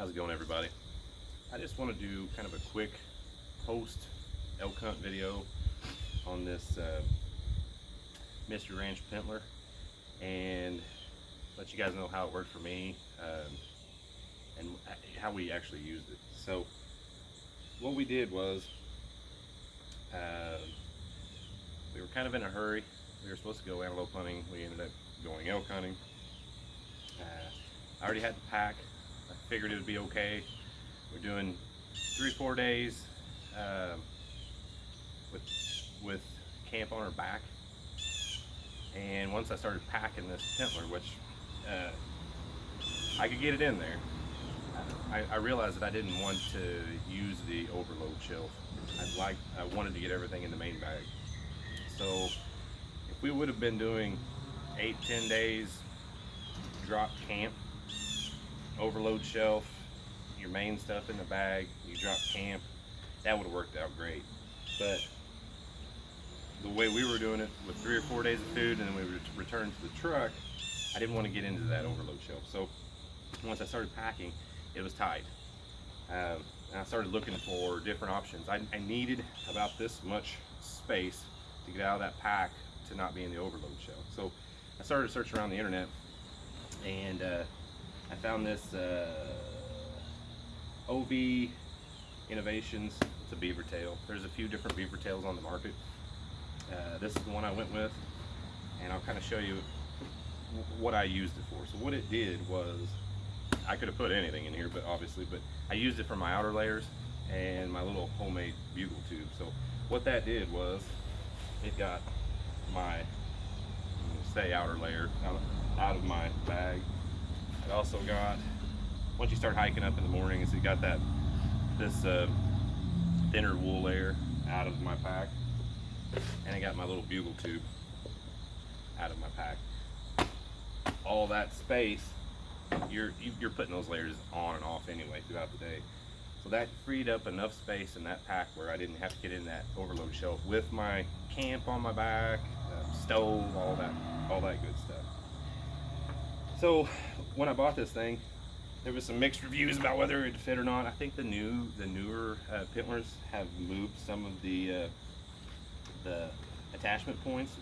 How's it going, everybody? I just want to do kind of a quick post elk hunt video on this Mystery Ranch Pintler and let you guys know how it worked for me and how we actually used it. So what we did was we were kind of in a hurry. We were supposed to go antelope hunting. We ended up going elk hunting. I already had the pack. I figured it would be okay. We're doing 3-4 days with camp on our back. And once I started packing this Pintler, which I could get it in there, I realized that I didn't want to use the overload shelf. I wanted to get everything in the main bag. So if we would have been doing 8-10 days drop camp, overload shelf, your main stuff in the bag, you drop camp, that would have worked out great. But the way we were doing it with 3 or 4 days of food and then we would return to the truck, I didn't want to get into that overload shelf. So once I started packing, it was tight. And I started looking for different options. I needed about this much space to get out of that pack to not be in the overload shelf. So I started searching around the internet, and I found this OV Innovations. It's a beaver tail. There's a few different beaver tails on the market. This is the one I went with, and I'll kind of show you what I used it for. So what it did was, I could have put anything in here, but I used it for my outer layers and my little homemade bugle tube. So what that did was, it got my, say, outer layer out of my bag. It also got, once you start hiking up in the mornings, it got this thinner wool layer out of my pack, and I got my little bugle tube out of my pack. All that space, you're putting those layers on and off anyway throughout the day. So that freed up enough space in that pack where I didn't have to get in that overload shelf with my camp on my back, stove, all that good stuff. So when I bought this thing, there was some mixed reviews about whether it fit or not. I think the newer Pintlers have moved some of the attachment points.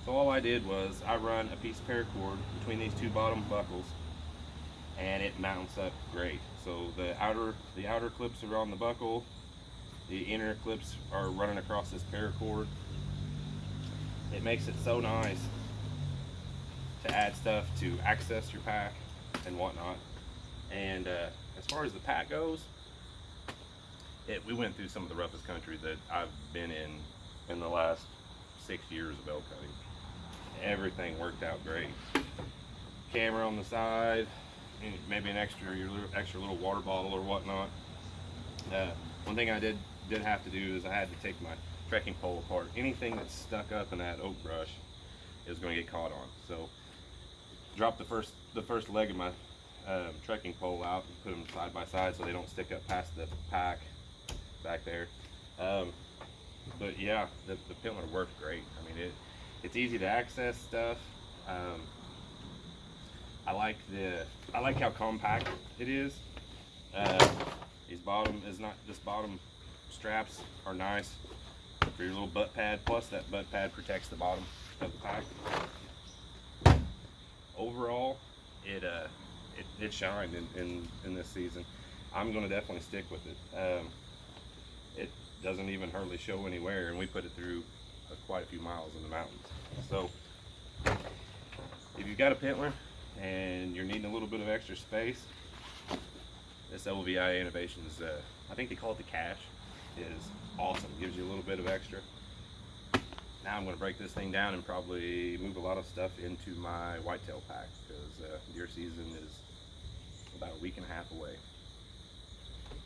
So all I did was I run a piece of paracord between these two bottom buckles, and it mounts up great. So the outer clips are on the buckle, the inner clips are running across this paracord. It makes it so nice to add stuff to access your pack and whatnot. And as far as the pack goes, we went through some of the roughest country that I've been in the last 6 years of elk hunting. Everything worked out great. Camera on the side, maybe your extra little water bottle or whatnot. One thing I did have to do is I had to take my trekking pole apart. Anything that's stuck up in that oak brush is going to get caught on. So drop the first leg of my trekking pole out and put them side by side so they don't stick up past the pack back there. But yeah, the Pintler worked great. I mean, it's easy to access stuff. I like how compact it is. These bottom straps are nice for your little butt pad. Plus, that butt pad protects the bottom of the pack. Overall, it shined in this season. I'm going to definitely stick with it. It doesn't even hardly show anywhere, and we put it through quite a few miles in the mountains. So if you've got a Pintler and you're needing a little bit of extra space, this LVI Innovations, I think they call it the Cache, is awesome. Gives you a little bit of extra. Now I'm going to break this thing down and probably move a lot of stuff into my whitetail pack, because deer season is about a week and a half away.